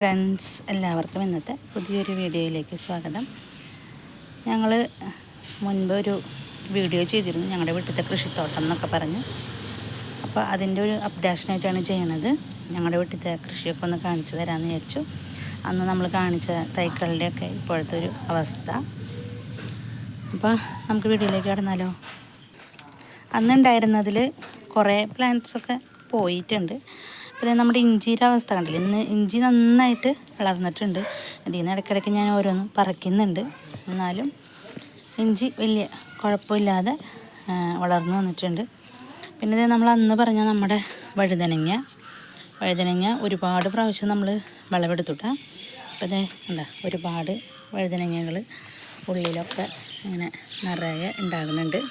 Friends, എല്ലാവർക്കും ഇന്നത്തെ പുതിയൊരു വീഡിയോയിലേക്ക് സ്വാഗതം. ഞങ്ങൾ മുൻപ് ഒരു വീഡിയോ ചെയ്തിരുന്നു, ഞങ്ങളുടെ വീട്ടിലത്തെ കൃഷിത്തോട്ടം എന്നൊക്കെ പറഞ്ഞു. അപ്പോൾ അതിൻ്റെ ഒരു അപ്ഡേഷനായിട്ടാണ് ചെയ്യണത്. ഞങ്ങളുടെ വീട്ടിലത്തെ കൃഷിയൊക്കെ ഒന്ന് കാണിച്ചു തരാമെന്ന് വിചാരിച്ചു. അന്ന് നമ്മൾ കാണിച്ച തൈക്കളുടെയൊക്കെ ഇപ്പോഴത്തെ ഒരു അവസ്ഥ. അപ്പോൾ നമുക്ക് വീഡിയോയിലേക്ക് കടന്നാലോ. അന്നുണ്ടായിരുന്നതിൽ കുറേ പ്ലാന്റ്സൊക്കെ പോയിട്ടുണ്ട്. അപ്പോൾ നമ്മുടെ ഇഞ്ചിയുടെ അവസ്ഥ കണ്ടില്ല. ഇന്ന് ഇഞ്ചി നന്നായിട്ട് വളർന്നിട്ടുണ്ട്. അതിൽ നിന്ന് ഇടയ്ക്കിടയ്ക്ക് ഞാൻ ഓരോന്നും പറിക്കുന്നുണ്ട്. എന്നാലും ഇഞ്ചി വലിയ കുഴപ്പമില്ലാതെ വളർന്നു വന്നിട്ടുണ്ട്. പിന്നെ ഇത് നമ്മൾ അന്ന് പറഞ്ഞ നമ്മുടെ വഴുതനങ്ങ ഒരുപാട് പ്രാവശ്യം നമ്മൾ വിളവെടുത്തുട്ടാ. അപ്പോൾ ഇതേ കണ്ട ഒരുപാട് വഴുതനങ്ങകൾ ഉള്ളിലൊക്കെ ഇങ്ങനെ നിറയെ ഉണ്ടാകുന്നുണ്ട്.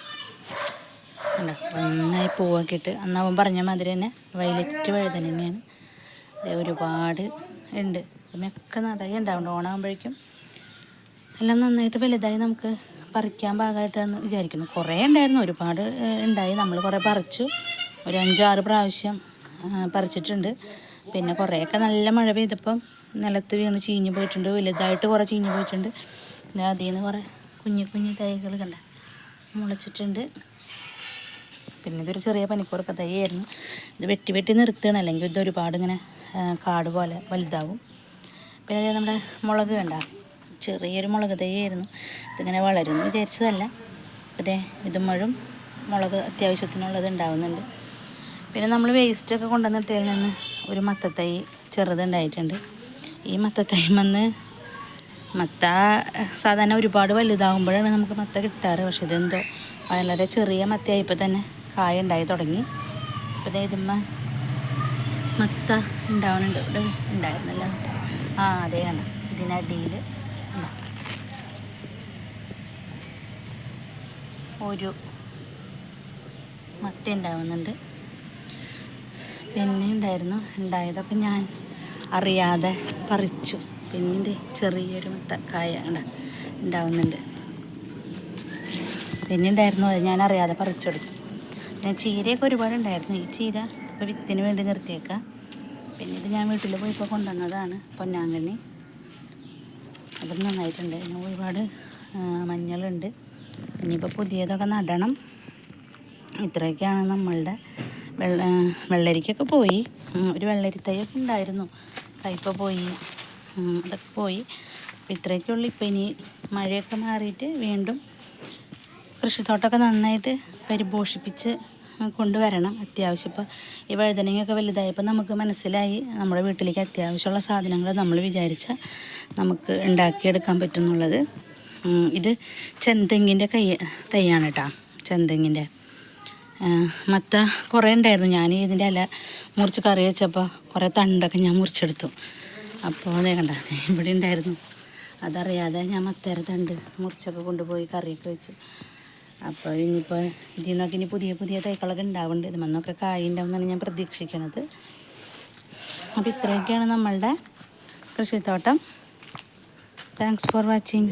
കണ്ട നന്നായി പൂവൊക്കെ ഇട്ട് അന്ന് അവൻ പറഞ്ഞ മാതിരി തന്നെ വയലറ്റ് വഴുതനങ്ങയാണ്. ഒരുപാട് ഉണ്ട്. ഇതിനൊക്കെ നിറയെ ഉണ്ടാവുന്നുണ്ട്. ഓണാകുമ്പോഴേക്കും എല്ലാം നന്നായിട്ട് വലുതായി നമുക്ക് പറിക്കാൻ പാകമായിട്ടെന്ന് വിചാരിക്കുന്നു. കുറേ ഉണ്ടായിരുന്നു, ഒരുപാട് ഉണ്ടായി. നമ്മൾ കുറേ പറിച്ചു, ഒരു 5-6 പ്രാവശ്യം പറിച്ചിട്ടുണ്ട്. പിന്നെ കുറേയൊക്കെ നല്ല മഴ പെയ്തപ്പം നിലത്ത് വീണ് ചീഞ്ഞ് പോയിട്ടുണ്ട്. വലുതായിട്ട് കുറേ ചീഞ്ഞ് പോയിട്ടുണ്ട്. അതിൽ നിന്ന് കുറേ കുഞ്ഞു തൈകൾ കണ്ട മുളച്ചിട്ടുണ്ട്. പിന്നെ ഇതൊരു ചെറിയ പനിക്കൂർക്ക തൈയായിരുന്നു. ഇത് വെട്ടി നിർത്തുകയാണ്, അല്ലെങ്കിൽ ഇത് ഒരുപാട് ഇങ്ങനെ കാട് പോലെ വലുതാവും. പിന്നെ നമ്മുടെ മുളക് കണ്ട ചെറിയൊരു മുളക് തൈയായിരുന്നു. ഇതിങ്ങനെ വളരുമെന്ന് വിചാരിച്ചതല്ല. അതെ ഇത് മുഴുവൻ മുളക് അത്യാവശ്യത്തിനുള്ളത് ഉണ്ടാവുന്നുണ്ട്. പിന്നെ നമ്മൾ വേസ്റ്റൊക്കെ കൊണ്ടുവന്നിട്ടതിൽ നിന്ന് ഒരു മത്തത്തൈ ചെറുതുണ്ടായിട്ടുണ്ട്. ഈ മത്തത്തൈമെന്ന് മത്ത സാധാരണ ഒരുപാട് വലുതാകുമ്പോഴാണ് നമുക്ക് മത്ത കിട്ടാറ്. പക്ഷെ ഇതെന്തോ വളരെ ചെറിയ മത്തയായപ്പോൾ തന്നെ കായ ഉണ്ടായി തുടങ്ങി. അപ്പോൾ ഇതുമ്മ മത്ത ഉണ്ടാവുന്നുണ്ട്. ഇവിടെ ഉണ്ടായിരുന്നല്ലോ. അതേ കണ്ട ഇതിനടിയിൽ ഒരു മത്ത ഉണ്ടാവുന്നുണ്ട്. പിന്നെ ഉണ്ടായതൊക്കെ ഞാൻ അറിയാതെ പറിച്ചു. പിന്നെ ചെറിയൊരു മത്ത കായ ഉണ്ടാവുന്നുണ്ട്. പിന്നെ ഉണ്ടായിരുന്നു, അത് ഞാൻ അറിയാതെ പറിച്ചെടുത്തു. പിന്നെ ചീരയൊക്കെ ഒരുപാടുണ്ടായിരുന്നു. ഈ ചീര ഇപ്പോൾ വിത്തിന് വേണ്ടി നിർത്തിയേക്കാം. പിന്നെ ഇത് ഞാൻ വീട്ടിൽ പോയിപ്പോൾ കൊണ്ടുവന്നതാണ്, പൊന്നാങ്കണ്ണി. അതും നന്നായിട്ടുണ്ട്. പിന്നെ ഒരുപാട് മഞ്ഞളുണ്ട്. ഇനിയിപ്പോൾ പുതിയതൊക്കെ നടണം. ഇത്രയൊക്കെയാണ് നമ്മളുടെ വെള്ളരിക്കൊക്കെ പോയി. ഒരു വെള്ളരിത്തൈയൊക്കെ ഉണ്ടായിരുന്നു, കയ്പ പോയി, അതൊക്കെ പോയി. അപ്പോൾ ഇത്രയൊക്കെയുള്ളൂ. ഇപ്പോൾ ഇനി മഴയൊക്കെ മാറിയിട്ട് വീണ്ടും കൃഷിത്തോട്ടമൊക്കെ നന്നായിട്ട് പരിപോഷിപ്പിച്ച് കൊണ്ടുവരണം. അത്യാവശ്യം ഇപ്പോൾ ഈ വഴുതനങ്ങയൊക്കെ വലുതായപ്പോൾ നമുക്ക് മനസ്സിലായി നമ്മുടെ വീട്ടിലേക്ക് അത്യാവശ്യമുള്ള സാധനങ്ങൾ നമ്മൾ വിചാരിച്ചാൽ നമുക്ക് ഉണ്ടാക്കിയെടുക്കാൻ പറ്റുന്നുള്ളത്. ഇത് ചെന്തെങ്ങിൻ്റെ തൈയാണ് കേട്ടോ. ചെന്തെങ്ങിൻ്റെ മത്ത കുറേ ഉണ്ടായിരുന്നു. ഞാൻ ഇതിൻ്റെ ഇല മുറിച്ച് കറി വെച്ചപ്പോൾ കുറേ തണ്ടൊക്കെ ഞാൻ മുറിച്ചെടുത്തു. അപ്പോൾ അതേ കണ്ട ഇവിടെ ഉണ്ടായിരുന്നു. അതറിയാതെ ഞാൻ മത്തേരെ തണ്ട് മുറിച്ചൊക്കെ കൊണ്ടുപോയി കറിയൊക്കെ വെച്ചു. അപ്പോൾ ഇനിയിപ്പോൾ ഇതിൽ നിന്നൊക്കെ ഇനി പുതിയ തൈകളൊക്കെ ഉണ്ടാവുന്നുണ്ട്. ഇതിൽ കായ ഉണ്ടാവുമെന്നാണ് ഞാൻ പ്രതീക്ഷിക്കുന്നത്. അപ്പോൾ ഇത്രയൊക്കെയാണ് നമ്മളുടെ കൃഷിത്തോട്ടം. Thanks for watching.